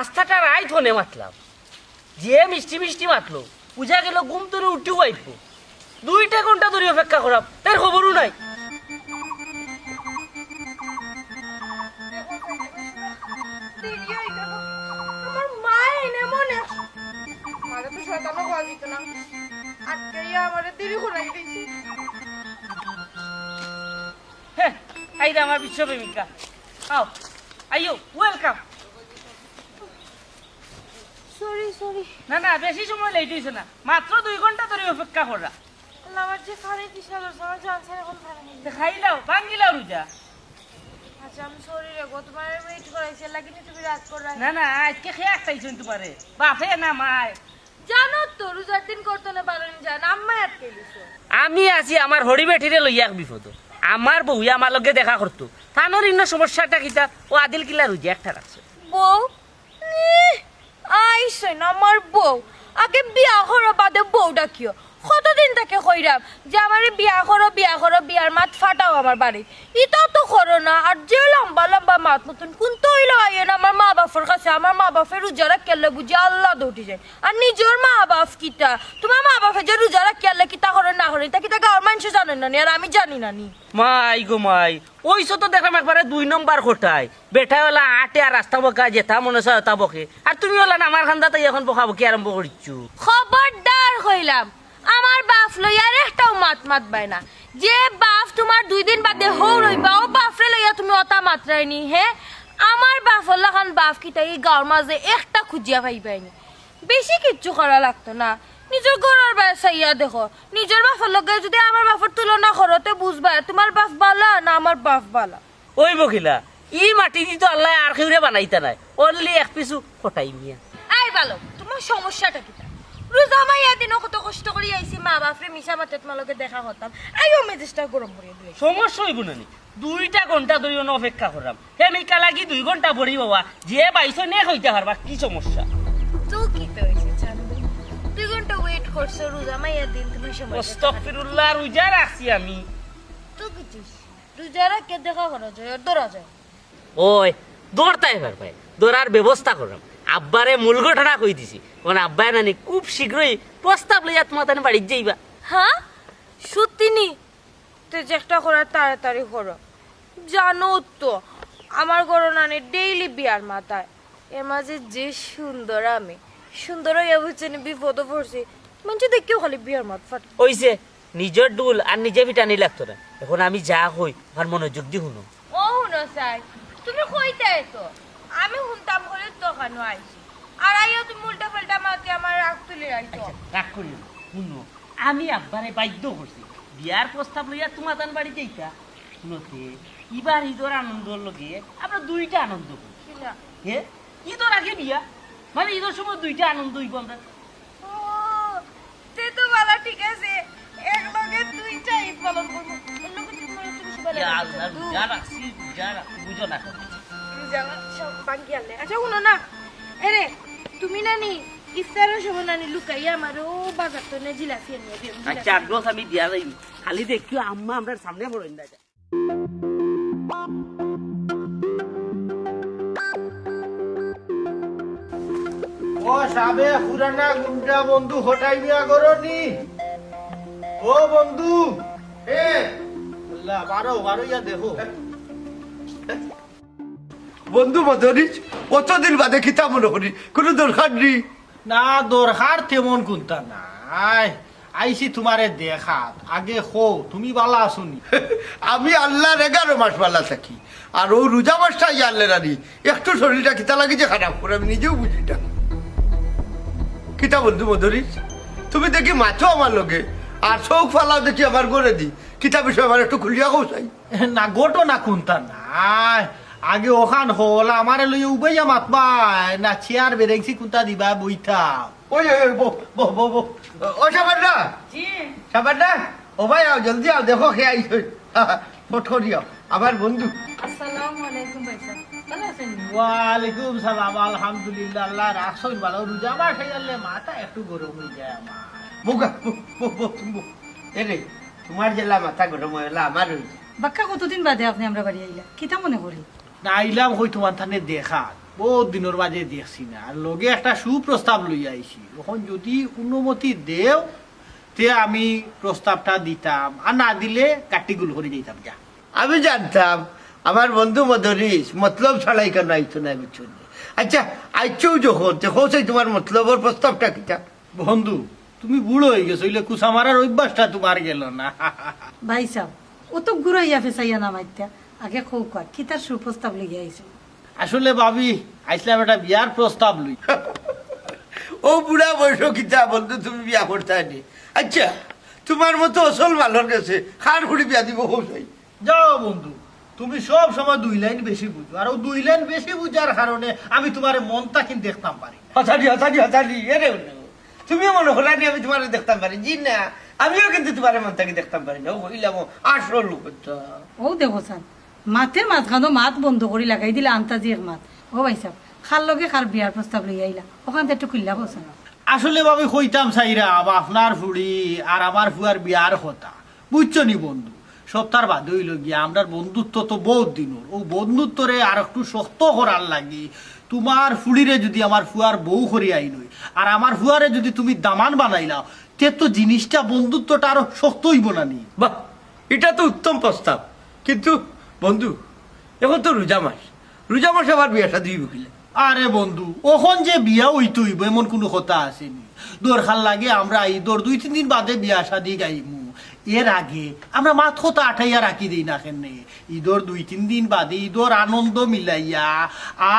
আস্থাটা রাই ধনে মাতলাম, যে মিষ্টি মিষ্টি মাতলো পূজা গেল ঘুম ধরে উঠিও আইব, 2টা ঘন্টা ধরে অপেক্ষা করাম, তার খবরও নাই। আমার মা এনে মনে মারে তো শয়তানও খাওয়া দিত না, আজকে আমারে দেরি করে গেছি। হ্যাঁ, আইরা আমার বিশ্বপ্রেমিকা, আও আইও, ওয়েলকাম। সরি সরি, না না, বেশি সময় লেট হয়েছে না, মাত্র 2 ঘন্টা ধরে অপেক্ষা করা। আমার যে খানে দিশা করছে আমার জানছে এখন খানে নেই। খাইলাও ভাঙ্গিলাও রুজা। আচ্ছা আমি সরি রে গো, তোমার ওয়েট করাইছি লাগিনি তুমি রাত করে। না না, আজকে খেয়ে একটাইছেন তোমারে, বাপে না মায়। জানো তো রোজার দিন করতে না পারেন, জান আম্মা আটকে দিছো। আমি আছি আমার হরি বেঠিরে লইয়া এক বিপদ, আমার বউ আমার লগে দেখা করতো, থানোর ইন্ন সমস্যাটা কিতা, ও আদিল কিলা রুজি একটা রাখছে। বউ আইসে না আমার বউ, আগে বিয়া করো বাদে বউ ডাকিও। কতদিন থেকে কইরাম যে আমারে বিয়া করো বিয়া করো, বিয়ার মাত ফাটাও আমার বাড়ি, এটাও তো করো না। আর যে লম্বা লম্বা মাত মতন কোন তো হইলো আইন আমার মা বাপের কাছে, আমার মা বাপের রোজারা কেলে বুঝি আল্লাহ দৌটি যায়। আর নিজের মা বাপ কিতা, তোমার মা বাপে যে রোজারা কেলে কিতা করে না করে তা কিতা গাঁর মানুষ জানে না নি, আর আমি জানি না নি। মাই গো মাই, ওইসব তো দেখলাম একবারে 2 নম্বর কোটায়, বেটা ওলা আটে আর রাস্তা বকা যেতা মনে হয় তা বকে, আর তুমি ওলা আমার খান্দাতে এখন বকা বকি আরম্ভ করিচ্ছু। খবরদার হইলাম, আমার বাপ লইয়া একটাও মাত মাত বাই না। যে বাপ তোমার 2 দিন বাদে হৌ রইবা, ও বাপরে লইয়া তুমি অতা মাত্রাইনি। হে আমার বাপ হল্লাখান বাপ কিতা এই গাঁর মাঝে একটা খুঁজিয়া পাইবাইনি, বেশি কিচ্ছু করা লাগতো না। নিজের ঘরের বাই চাইয়া দেখো, নিজের বাপের লগে যদি আমার বাপের তুলনা করতে বুঝবা তোমার বাপ বালা না আমার বাপ বালা। ওই বকিলা ই মাটি দিত আল্লাহ আর কেউরে বানাইতা নাই, অনলি এক পিছু ফটাই মিয়া। আই বালো, তোমার সমস্যাটা কিতা? রোজা মাইয়া দিন কত কষ্ট করে আইছি, মা বাপরে মিশা মাতে তোমার লগে দেখা করতাম, আইও মেজাজটা গরম করে দিয়ে। সমস্যা হইব না, 2টা ঘন্টা ধরে অপেক্ষা করলাম, হে মিকা লাগি 2 ঘন্টা বড়ি বাবা, যে বাইছো নে হইতে পারবা, কি সমস্যা? তো কি তো হইছে চান্দু, 2 ঘন্টা ওয়েট করছো রোজা মাইয়া দিন তুমি সময় আস্তাগফিরুল্লাহ, রোজা রাখছি আমি। তো কি রোজারা কে দেখা করা যায় দরা যায়? ওই দৌড়তাই পারবে, দৌড়ার ব্যবস্থা করলাম, আব্বারে মূল ঘটনা কই দিছি, কারণ আব্বাই নানি খুব শীঘ্রই প্রস্তাব লইয়া তোমার তানে বাড়ি যাইবা। হ্যাঁ সত্যি নি? তো চেষ্টা করার তাড়াতাড়ি করো, জানো তো আমার গরনানি ডেইলি বিয়ার মাথায়, এর মাঝে যে সুন্দর আমি সুন্দর হইয়া বুঝছেন বিপদও পড়ছি, মানে দেখেও খালি বিয়ার মাথ ফাট। ওইছে নিজের ডুল আর নিজে ভিটানি লাগতো না, এখন আমি যা হই আর মনোযোগ দি শুনো। ও শুনো চাই, তুমি কইতে তো আমি শুনতাম করে দোকান আইছি, আর আইও তুমি উল্টা পাল্টা মাকে আমার রাগ তুলে আইছো। রাগ করি না, শুনো আমি আব্বারে বাধ্য করছি বিয়ার প্রস্তাব লইয়া তোমার তান বাড়ি যাইতা, শুনোতে এবার ঈদের আনন্দর লগে আমরা 2টা আনন্দ করি। কিনা? হে ঈদের আগে বিয়া, মানে ঈদের সময় 2টা আনন্দ হইব আমরা। ও তে তো বালা ঠিক আছে, এক লগে 2টা ঈদ পালন করব। এর লগে তুমি সবাই ইয়া আল্লাহ, রোজা রাখছি, রোজা রাখছি, বুঝো না এখন। জামা সব বাকি আনলে। আচ্ছা শুনো না, এরে তুমি নানি ইফতারের সময় নানি লুকাইয়া আমার ও বাজার তো নে জিলাপি নিয়ে দিও। আচ্ছা আগ্রহ আমি দিয়া যাইনি, খালি দেখিও আম্মা আমরা সামনে বড় না যায়। ও সাবে পুরানা গুন্ডা বন্ধু হটাই নিয়া গরনি, ও বন্ধু এ আল্লাহ বারো বারো ইয়া দেখো বন্ধু মধুরিচ কতদিন বাদে খিতা মনে করি, কোনো দরকার নেই। না দরকার তেমন কোনটা নাই, আইছি তোমারে দেখাত, আগে খো তুমি বালা আসুনি। আমি আল্লাহর 11 মাস বালা থাকি, আর ও রোজা মাসটা জানলে রানি একটু শরীরটা খিতা লাগে যে খারাপ করে আমি নিজেও বুঝি না। কিতা বন্ধু মধুরিচ তুমি দেখি মাছো আমার লগে, আর চোখ ফালাও দেখি আমার করে দি, কিতা বিষয় আমার একটু খুলিয়া কৌসাই। না গোটো না কোনটা নাই, আগে ওখান হল আমারে লইয়া উবাইয়া মাতবাই না, চেয়ার বেরেছি কোনটা দিবা বইতা। ওই ওই বো বো বো বো ও সাবান্না জি সাবান্না, ও ভাই আও জলদি আও, দেখো খেয়ে আইস ফট করিও আমার বন্ধু। আসসালামু আলাইকুম ভাইসা, ভালো আছেন? ওয়ালাইকুম সালাম, আলহামদুলিল্লাহ আল্লাহ রাখছই ভালো, রোজা মাস হয়ে গেলে মাথা একটু গরম হয়ে যায় আমার। বোকা এরে তোমার জেলা মাথা গরম হইলা আমার হইছে। বাক্কা কতদিন বাদে আপনি আমরা বাড়ি আইলা কিতা মনে করি? না আইলাম হই তোমার থানে দেখা, বহুত দিনের বাজে দেখছি না আর লগে একটা সুপ্রস্তাব লইয়া আইছি এখন যদি অনুমতি দেও তে আমি প্রস্তাবটা দিতাম আর না দিলে কাটিগুল করে যেতাম যা। আমি জানতাম আমার বন্ধু মদরিস মতলব ছাড়াই কেন আইতো না বুঝছেন। আচ্ছা আইচও যখন দেখো সেই তোমার মতলবর প্রস্তাবটা কিটা? বন্ধু তুমি বুড়ো হয়ে গেছো ইলে কুসা মারার অভ্যাসটা তোমার গেল না। ভাই সাহেব ও তো ঘুরাইয়া ফেসাইয়া না মাইত্যা আগে খৌ কয় কি তার সুপ্রস্তাব লেগে আইছে। আসলে ভাবি আইসলাম একটা বিয়ার প্রস্তাব লই। ও বুড়া বয়স কিতা বন্ধু তুমি বিয়া করতে আনি? আচ্ছা তোমার মতো অসল ভালোর কাছে খান খুঁড়ি বিয়া দিব হোসাই। যাও বন্ধু তুমি সব সময় 2 লাইন বেশি বুঝো আর ও 2 লাইন বেশি বুঝার কারণে আমি তোমার মনটা কিন্তু দেখতাম পারি। হতালি এরে তুমিও মনে হলানি আমি তোমার দেখতাম পারি জি না, আমিও কিন্তু তোমার মন থেকে দেখতাম পারি না। ও হইলাম আসল লোক। ও দেখো স্যার মাতের মাঝখানো মাত বন্ধ করে লাগাই দিলে আন্তাজি এক মাত। ও ভাই সাহেব খার লগে খার বিয়ার প্রস্তাব লই আইলা ওখান থেকে একটু খুললা বসেন। আসলে ভাবি কইতাম সাইরা আপনার ফুড়ি আর আমার ফুয়ার বিয়ার কথা বুঝছো নি বন্ধু সপ্তাহ বাদে হইল গিয়া আমরার বন্ধুত্ব তো বহুত দিনের ও বন্ধুত্বরে আর একটু শক্ত করার লাগি তোমার ফুড়িরে যদি আমার ফুয়ার বউ করি আইনই আর আমার ফুয়ারে যদি তুমি দামান বানাইলাও তে তো জিনিসটা বন্ধুত্বটা আরো শক্ত হইব না নি। বাহ, এটা তো উত্তম প্রস্তাব। কিন্তু বন্ধু এখন তো রোজা মাস, রোজা মাসে আবার বিয়া শাদী হইব কিলে? আরে বন্ধু ওখন যে বিয়া হইতে হইব এমন কোনো কথা আসেনি। দরকার লাগে আমরা ঈদর 2-3 দিন বাদে বিয়া শাদী গাইমু, এর আগে আমরা মাত কথা আঠাইয়া রাখি দিই না কেনে। ঈদর 2-3 দিন বাদে ঈদর আনন্দ মিলাইয়া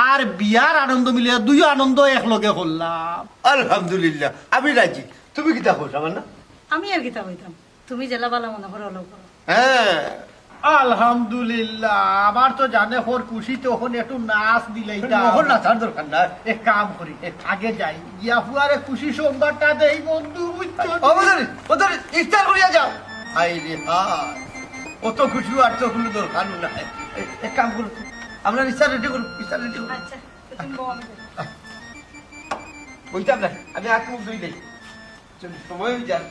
আর বিয়ার আনন্দ মিলাইয়া দুই আনন্দ একলগে করলাম। আলহামদুলিল্লাহ আমি রাজি। তুমি কিতা করছ আমার না? আমি আর কিতা কইতাম তুমি জেলা বালা মনে করো হলো করো। হ্যাঁ আলহামদুলিল্লাহ আমার তো জানে ওর খুশি তখন একটু নাচ দিলেই মোহন না তার দরকার না। এক কাম করি আগে যাই গিয়া ফুয়ারে খুশি সংবাদটা দেই বন্ধু বুঝছো। ওদের ইফতার করিয়া যাও। হাই রে হাই, অত খুশি আর তো কোনো দরকার না। এক কাম করো আমরা ইফতার রেডি করো, ইফতার রেডি করো। আচ্ছা তুমি বউ আমি যাই। বইতাম না আমি হাত মুখ ধুই দেই, সময় হয়ে যায়।